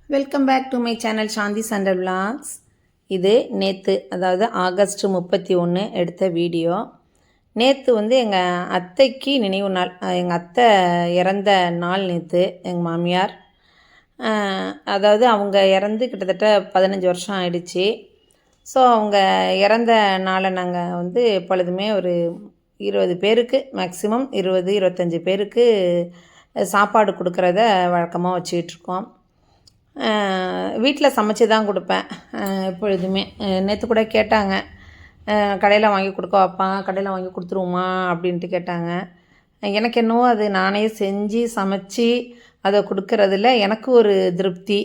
Welcome back to my channel Shanthi Sundar vlogs. இது நேற்று, அதாவது ஆகஸ்ட் 31 எடுத்த வீடியோ. நேற்று எங்கள் அத்தைக்கு நினைவு நாள். எங்கள் அத்தை இறந்த நாள் நேற்று. எங்கள் மாமியார் அதாவது அவங்க இறந்து கிட்டத்தட்ட 15 வருஷம் ஆயிடுச்சு. ஸோ அவங்க இறந்த நாளை நாங்கள் எப்பொழுதுமே ஒரு 20 பேருக்கு, மேக்ஸிமம் 20-25 பேருக்கு சாப்பாடு கொடுக்குறத வழக்கமாக வச்சுக்கிட்டுருக்கோம். வீட்டில் சமைச்சி தான் கொடுப்பேன் எப்பொழுதுமே. நேற்று கூட கேட்டாங்க, கடையில் வாங்கி கொடுக்க வைப்பா, கடையில் வாங்கி கொடுத்துருவோமா அப்படின்ட்டு கேட்டாங்க. எனக்கு என்னவோ அது நானே செஞ்சு சமைச்சி அதை கொடுக்கறதுல எனக்கு ஒரு திருப்தி.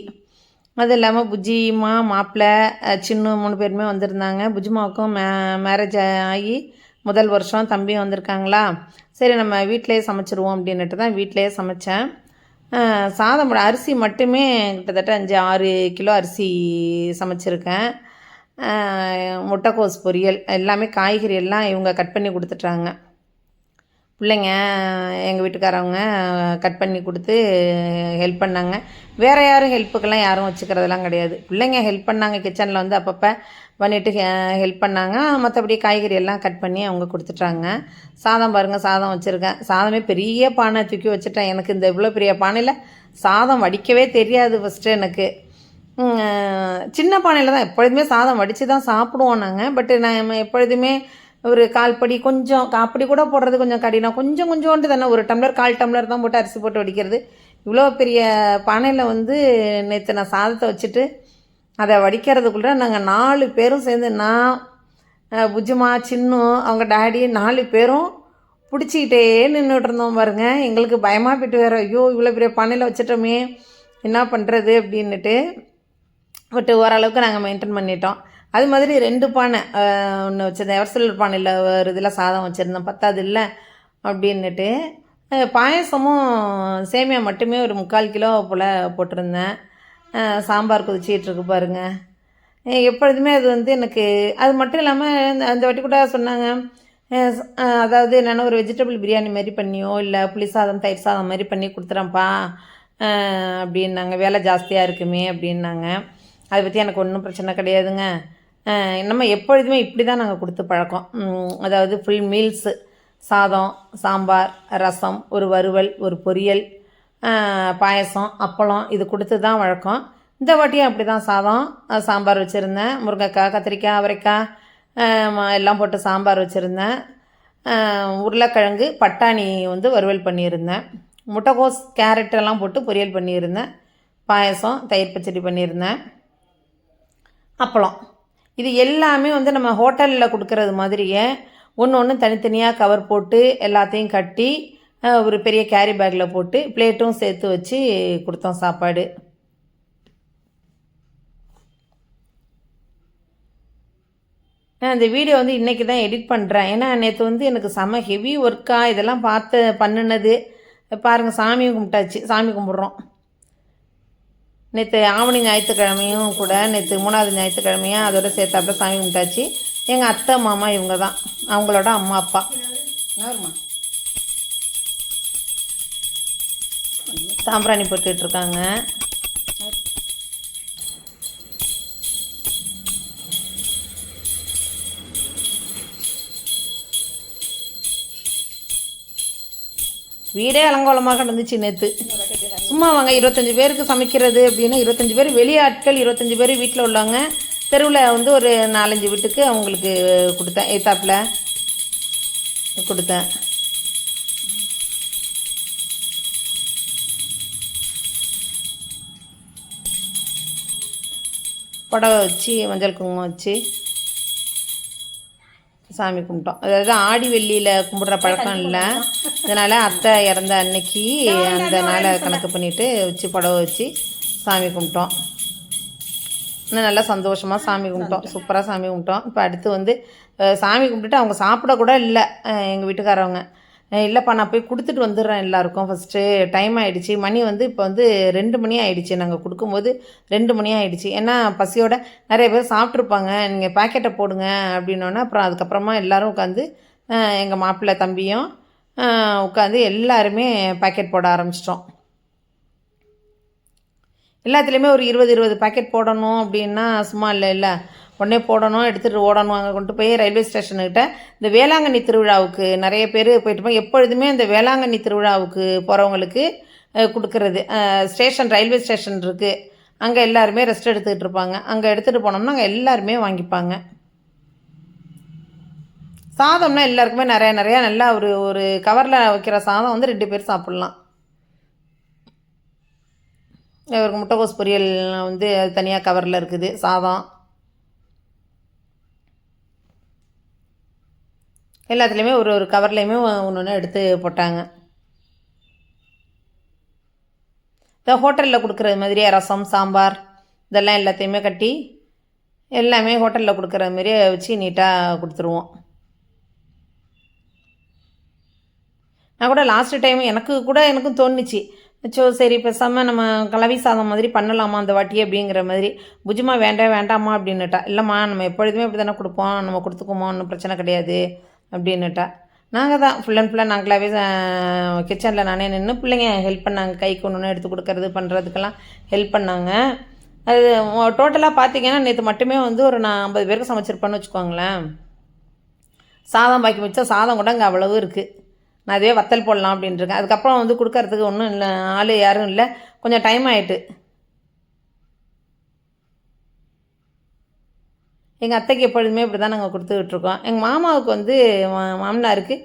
அது இல்லாமல் புஜ்ஜிமா, மாப்பிள்ளை, சின்ன 3 பேருமே வந்திருந்தாங்க. புஜ்ஜிமாவுக்கும் மேரேஜ் ஆகி முதல் வருஷம் தம்பியும் வந்திருக்காங்களா. சரி, நம்ம வீட்டிலையே சமைச்சிருவோம் அப்படின்ட்டு தான் வீட்டிலையே சமைச்சேன். சாதம் அரிசி மட்டுமே கிட்டத்தட்ட 5-6 கிலோ அரிசி சமைச்சிருக்கேன். முட்டைக்கோஸ் பொரியல், எல்லாமே காய்கறி எல்லாம் இவங்க கட் பண்ணி கொடுத்துட்டாங்க. பிள்ளைங்க, எங்கள் வீட்டுக்காரவங்க கட் பண்ணி கொடுத்து ஹெல்ப் பண்ணாங்க. வேறு யாரும் ஹெல்ப்புக்கெல்லாம் யாரும் வச்சுக்கிறதெல்லாம் கிடையாது. பிள்ளைங்க ஹெல்ப் பண்ணாங்க, கிச்சனில் அப்பப்போ பண்ணிவிட்டு ஹெல்ப் பண்ணாங்க. மற்றபடி காய்கறி எல்லாம் கட் பண்ணி அவங்க கொடுத்துட்டாங்க. சாதம் பாருங்கள், சாதம் வச்சுருக்கேன். சாதமே பெரிய பானை தூக்கி வச்சுட்டேன். எனக்கு இந்த இவ்வளோ பெரிய பானையில் சாதம் வடிக்கவே தெரியாது ஃபஸ்ட்டு எனக்கு. சின்ன பானையில் தான் எப்பொழுதுமே சாதம் வடித்து தான் சாப்பிடுவோம் நாங்கள். பட்டு நான் எப்பொழுதுமே ஒரு 1/4 படி, கொஞ்சம் காப்படி கூட போடுறது கொஞ்சம் கடினம். கொஞ்சோண்டு தானே, ஒரு டம்ளர் 1/4 டம்ளர் தான் போட்டு அரிசி போட்டு வடிக்கிறது. இவ்வளோ பெரிய பானையில் நேற்று நான் சாதத்தை வச்சுட்டு அதை வடிக்கிறதுக்குள்ளே நாங்கள் 4 பேரும் சேர்ந்து, நான், புஜ்ஜிமா, சின்னு, அவங்க டாடி 4 பேரும் பிடிச்சிக்கிட்டே நின்றுட்டு இருந்தோம் பாருங்க. எங்களுக்கு பயமாக போய்ட்டு வேறு, ஐயோ இவ்வளோ பெரிய பானையில் வச்சிட்டோமே என்ன பண்ணுறது அப்படின்னுட்டு. பட் ஓரளவுக்கு நாங்கள் மெயின்டைன் பண்ணிட்டோம். அது மாதிரி 2 பானை ஒன்று வச்சுருந்தேன். எவர்சில்வர் பானையில் ஒரு இதில் சாதம் வச்சுருந்தேன், பத்தாது இல்லை அப்படின்னுட்டு. பாயசமும் சேமியா மட்டுமே ஒரு 3/4 கிலோ போல் போட்டிருந்தேன். சாம்பார் கொதிச்சிகிட்ருக்கு பாருங்கள். எப்பொழுதுமே அது எனக்கு அது மட்டும் இல்லாமல் அந்த வாட்டி கூட சொன்னாங்க, அதாவது என்னென்னா ஒரு வெஜிடபிள் பிரியாணி மாதிரி பண்ணியோ இல்லை புளி சாதம், தயிர் சாதம் மாதிரி பண்ணி கொடுத்துறேன்ப்பா அப்படின்னாங்க. வேலை ஜாஸ்தியாக இருக்குமே அப்படின்னாங்க. அதை பற்றி எனக்கு ஒன்றும் பிரச்சனை கிடையாதுங்க. நம்ம எப்பொழுதுமே இப்படி தான் நாங்கள் கொடுத்து பழக்கம். அதாவது ஃபுல் மீல்ஸு, சாதம், சாம்பார், ரசம், ஒரு வறுவல், ஒரு பொரியல், பாயசம், அப்பளம், இது கொடுத்து தான் வழக்கம். இந்த வாட்டியும் அப்படி தான் சாதம், சாம்பார் வச்சுருந்தேன். முருங்கைக்காய், கத்திரிக்காய், அவரைக்காய் எல்லாம் போட்டு சாம்பார் வச்சுருந்தேன். உருளைக்கிழங்கு, பட்டாணி வறுவல் பண்ணியிருந்தேன். முட்டைக்கோஸ், கேரட் எல்லாம் போட்டு பொரியல் பண்ணியிருந்தேன். பாயசம், தயிர் பச்சடி பண்ணியிருந்தேன். அப்பளம். இது எல்லாமே நம்ம ஹோட்டலில் கொடுக்கறது மாதிரியே ஒன்று தனித்தனியாக கவர் போட்டு எல்லாத்தையும் கட்டி ஒரு பெரிய கேரி பேக்கில் போட்டு பிளேட்டும் சேர்த்து வச்சு கொடுத்தோம் சாப்பாடு. நான் இந்த வீடியோ இன்றைக்கி தான் எடிட் பண்ணுறேன். ஏன்னா நேற்று எனக்கு செம ஹெவி ஒர்க்காக இதெல்லாம் பண்ணினது பாருங்கள். சாமியும் கும்பிட்டாச்சு, சாமி கும்பிட்றோம். நேற்று ஆவணி ஞாயிற்றுக்கிழமையும் கூட, நேற்று 3வது ஞாயிற்றுக்கிழமையும் அதோட சேர்த்தாப்புல சாமி கும்பிட்டாச்சு. எங்கள் அத்தை, மாமா இவங்க தான், அவங்களோட அம்மா அப்பா. சாம்பிராணி போட்டுட்ருக்காங்க. வீடே அலங்கோலமாக கிடந்துச்சு நேற்று. சும்மா வாங்க 25 பேருக்கு சமைக்கிறது அப்படின்னா, 25 பேர் வெளியாட்கள், 25 பேர் வீட்டில் உள்ளவங்க. தெருவில் ஒரு 4-5 வீட்டுக்கு அவங்களுக்கு கொடுத்தேன், ஏத்தாப்பில் கொடுத்தேன். புடவை வச்சு மஞ்சள் குங்குமம் வச்சு சாமி கும்பிட்டோம். அதாவது ஆடி வெள்ளியில் கும்பிட்ற பழக்கம் இல்லை. அதனால் அத்தை இறந்த அன்னைக்கு அந்த நாளை கணக்கு பண்ணிவிட்டு வச்சு புடவை வச்சு சாமி கும்பிட்டோம். இன்னும் நல்லா சந்தோஷமாக சாமி கும்பிட்டோம், சூப்பராக சாமி கும்பிட்டோம். இப்போ அடுத்து சாமி கும்பிட்டுட்டு அவங்க சாப்பிடக்கூட இல்லை. எங்கள் வீட்டுக்காரவங்க, இல்லைப்பா நான் போய் கொடுத்துட்டு வந்துடுறேன் எல்லாருக்கும், ஃபஸ்ட்டு டைம் ஆகிடுச்சி. மணி இப்போ 2 மணி ஆகிடுச்சி. நாங்கள் கொடுக்கும்போது 2 மணி ஆகிடுச்சி. ஏன்னா பசியோட நிறைய பேர் சாப்பிட்ருப்பாங்க, நீங்கள் பேக்கெட்டை போடுங்க அப்படின்னோடனே அப்புறம் அதுக்கப்புறமா எல்லோரும் உட்காந்து, எங்கள் மாப்பிள்ளை தம்பியும் உட்காந்து எல்லாருமே பேக்கெட் போட ஆரம்பிச்சிட்டோம். எல்லாத்துலேயுமே ஒரு 20 பாக்கெட் போடணும் அப்படின்னா சும்மா இல்லை உடனே போடணும், எடுத்துகிட்டு ஓடணும். அங்கே கொண்டு போய் ரயில்வே ஸ்டேஷனுக்கிட்ட இந்த வேளாங்கண்ணி திருவிழாவுக்கு நிறைய பேர் போயிட்டுருப்பாங்க. எப்பொழுதுமே இந்த வேளாங்கண்ணி திருவிழாவுக்கு போகிறவங்களுக்கு கொடுக்குறது. ரயில்வே ஸ்டேஷன் இருக்குது, அங்கே எல்லாருமே ரெஸ்ட் எடுத்துக்கிட்டு இருப்பாங்க. அங்கே எடுத்துகிட்டு போனோம்னா அங்கே எல்லாருமே வாங்கிப்பாங்க. சாதம்னா எல்லாருக்குமே நிறையா நல்லா ஒரு கவரில் வைக்கிற சாதம் வந்து 2 பேர் சாப்பிட்லாம். இவருக்கு முட்டைகோஸ் பொரியல் வந்து அது தனியாக கவரில் இருக்குது. சாதம் எல்லாத்துலேயுமே ஒரு கவர்லேயுமே ஒன்று எடுத்து போட்டாங்க. இந்த ஹோட்டலில் கொடுக்குறது மாதிரியே ரசம், சாம்பார் இதெல்லாம் எல்லாத்தையுமே கட்டி எல்லாமே ஹோட்டலில் கொடுக்குற மாதிரியே வச்சு நீட்டாக கொடுத்துருவோம். நான் கூட லாஸ்ட்டு டைம் எனக்கும் தோணுச்சு, சரி பேசாமல் நம்ம கலவி சாதம் மாதிரி பண்ணலாமா அந்த வாட்டி அப்படிங்கிற மாதிரி. புஜ்ஜிமா வேண்டாமா அப்படின்னுட்டா. இல்லைம்மா நம்ம எப்பொழுதுமே இப்படி தானே கொடுப்போம், நம்ம கொடுத்துக்குமோ, ஒன்றும் பிரச்சனை கிடையாது அப்படின்னுட்டா. நாங்கள் தான் ஃபுல் அண்ட் ஃபுல்லாக நாங்களாவே கிச்சனில் நானே நின்று பிள்ளைங்க ஹெல்ப் பண்ணாங்க. கைக்கு ஒன்று எடுத்து கொடுக்கறது பண்ணுறதுக்கெல்லாம் ஹெல்ப் பண்ணாங்க. அது டோட்டலாக பார்த்தீங்கன்னா நேற்று மட்டுமே வந்து ஒரு நான் 50 பேருக்கு சமைச்சிருப்பேன்னு வச்சுக்கோங்களேன். சாதம் பாக்கி வச்சா சாதம் கூட அங்கே அவ்வளவு இருக்குது. நான் அதுவே வத்தல் போடலாம் அப்படின்ட்டுருக்கேன். அதுக்கப்புறம் வந்து கொடுக்கறதுக்கு ஒன்றும் இல்லை, ஆள் யாரும் இல்லை, கொஞ்சம் டைம் ஆகிட்டு. எங்கள் அத்தைக்கு எப்பொழுதுமே இப்படி தான் நாங்கள் கொடுத்துக்கிட்ருக்கோம். எங்கள் மாமாவுக்கு வந்து மாமனாருக்கு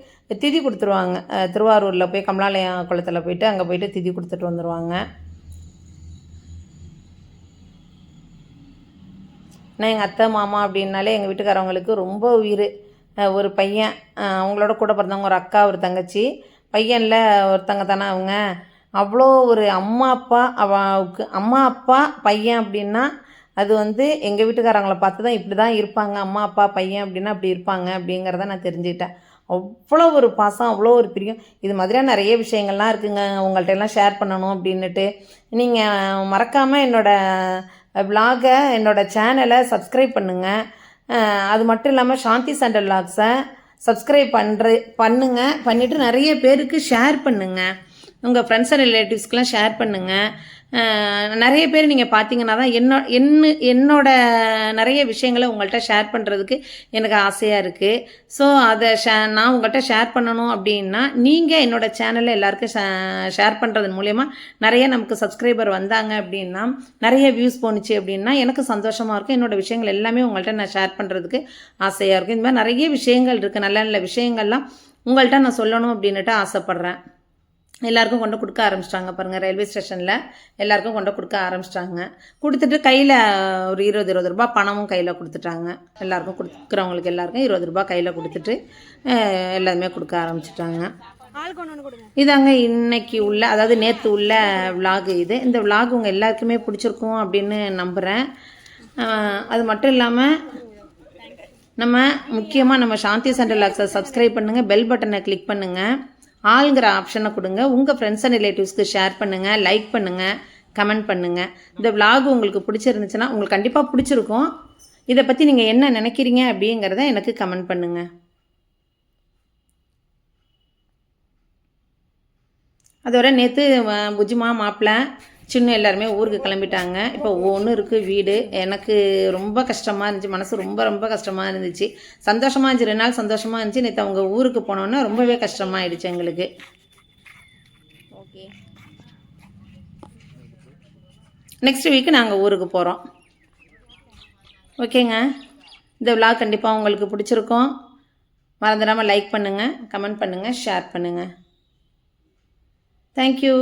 திதி கொடுத்துருவாங்க. திருவாரூரில் போய் கமலாலயம் குளத்தில் போயிட்டு அங்கே போயிட்டு திதி கொடுத்துட்டு வந்துடுவாங்க. ஆனால் எங்கள் அத்தை மாமா அப்படின்னாலே எங்கள் வீட்டுக்காரவங்களுக்கு ரொம்ப உயிர். ஒரு பையன், அவங்களோட கூட பிறந்தவங்க ஒரு அக்கா, ஒரு தங்கச்சி. பையனில் ஒருத்தங்க தானே அவங்க. அவ்வளோ ஒரு அம்மா அப்பா பையன் அப்படின்னா அது வந்து எங்கள் வீட்டுக்காரங்களை பார்த்து தான் இப்படி தான் இருப்பாங்க. அம்மா அப்பா பையன் அப்படின்னா அப்படி இருப்பாங்க அப்படிங்கிறத நான் தெரிஞ்சுக்கிட்டேன். அவ்வளோ ஒரு பாசம், அவ்வளோ ஒரு பிரியம். இது மாதிரியாக நிறைய விஷயங்கள்லாம் இருக்குங்க, உங்கள்கிட்ட எல்லாம் ஷேர் பண்ணணும் அப்படின்னுட்டு. நீங்கள் மறக்காமல் என்னோடய விலாகை, என்னோடய சேனலை சப்ஸ்கிரைப் பண்ணுங்கள். அது மட்டும் இல்லாமல் சாந்தி சண்டல் விலாக்ஸை சப்ஸ்கிரைப் பண்ணிவிட்டு நிறைய பேருக்கு ஷேர் பண்ணுங்கள். உங்கள் ஃப்ரெண்ட்ஸ் அண்ட் ரிலேட்டிவ்ஸ்க்கெலாம் ஷேர் பண்ணுங்கள். நிறைய பேர் நீங்கள் பார்த்தீங்கன்னா தான் என்னோட நிறைய விஷயங்களை உங்கள்கிட்ட ஷேர் பண்ணுறதுக்கு எனக்கு ஆசையாக இருக்குது. ஸோ அதை நான் உங்கள்கிட்ட ஷேர் பண்ணணும் அப்படின்னா நீங்கள் என்னோடய சேனலில் எல்லாருக்கும் ஷேர் பண்ணுறது மூலயமா நிறைய நமக்கு சப்ஸ்கிரைபர் வந்தாங்க அப்படின்னா, நிறைய வியூஸ் போணுச்சு அப்படின்னா எனக்கு சந்தோஷமாக இருக்கும். என்னோடய விஷயங்கள் எல்லாமே உங்கள்கிட்ட நான் ஷேர் பண்ணுறதுக்கு ஆசையாக இருக்கும். இந்த மாதிரி நிறைய விஷயங்கள் இருக்குது, நல்ல நல்ல விஷயங்கள்லாம் உங்கள்கிட்ட நான் சொல்லணும் அப்படின்னுட்டு ஆசைப்பட்றேன். எல்லாருக்கும் கொண்டு கொடுக்க ஆரம்பிச்சிட்டாங்க பாருங்கள். ரயில்வே ஸ்டேஷனில் எல்லாருக்கும் கொண்டு கொடுக்க ஆரம்பிச்சிட்டாங்க. கொடுத்துட்டு கையில் ஒரு 20 ரூபா பணமும் கையில் கொடுத்துட்டாங்க. எல்லாருக்கும் கொடுக்குறவங்களுக்கு எல்லாருக்கும் 20 ரூபா கையில் கொடுத்துட்டு எல்லாருமே கொடுக்க ஆரம்பிச்சிட்டாங்க. இதாங்க இன்னைக்கு உள்ள, அதாவது நேற்று உள்ள விலாகு இது. இந்த விலாக் உங்கள் எல்லாருக்குமே பிடிச்சிருக்கும் அப்படின்னு நம்புகிறேன். அது மட்டும் இல்லாமல் நம்ம முக்கியமாக நம்ம சாந்தி சண்டல் விலாக்ஸை சப்ஸ்கிரைப் பண்ணுங்கள், பெல் பட்டனை கிளிக் பண்ணுங்கள், ஆளுங்கிற ஆப்ஷனை கொடுங்க. உங்கள் ஃப்ரெண்ட்ஸ் அண்ட் ரிலேட்டிவ்ஸ்க்கு ஷேர் பண்ணுங்கள், லைக் பண்ணுங்கள், கமெண்ட் பண்ணுங்கள். இந்த விலாக் உங்களுக்கு பிடிச்சிருந்துச்சுன்னா உங்களுக்கு கண்டிப்பாக பிடிச்சிருக்கும். இதை பற்றி நீங்கள் என்ன நினைக்கிறீங்க அப்படிங்கிறத எனக்கு கமெண்ட் பண்ணுங்கள். அதோட நேற்று புஜ்ஜிமா மாப்பிள்ளை சின்ன எல்லாருமே ஊருக்கு கிளம்பிட்டாங்க. இப்போ ஒன்று இருக்குது வீடு. எனக்கு ரொம்ப கஷ்டமாக இருந்துச்சு, மனசு ரொம்ப ரொம்ப கஷ்டமாக இருந்துச்சு. சந்தோஷமாக இருந்துச்சு, 2 நாள் சந்தோஷமாக இருந்துச்சு. நேற்று அவங்க ஊருக்கு போனோன்னா ரொம்பவே கஷ்டமாகிடுச்சு எங்களுக்கு. ஓகே, நெக்ஸ்ட் வீக்கு நாங்கள் ஊருக்கு போகிறோம். ஓகேங்க, இந்த விலாக் கண்டிப்பாக உங்களுக்கு பிடிச்சிருக்கும். மறந்துடாமல் லைக் பண்ணுங்கள், கமெண்ட் பண்ணுங்கள், ஷேர் பண்ணுங்கள். தேங்க்யூ.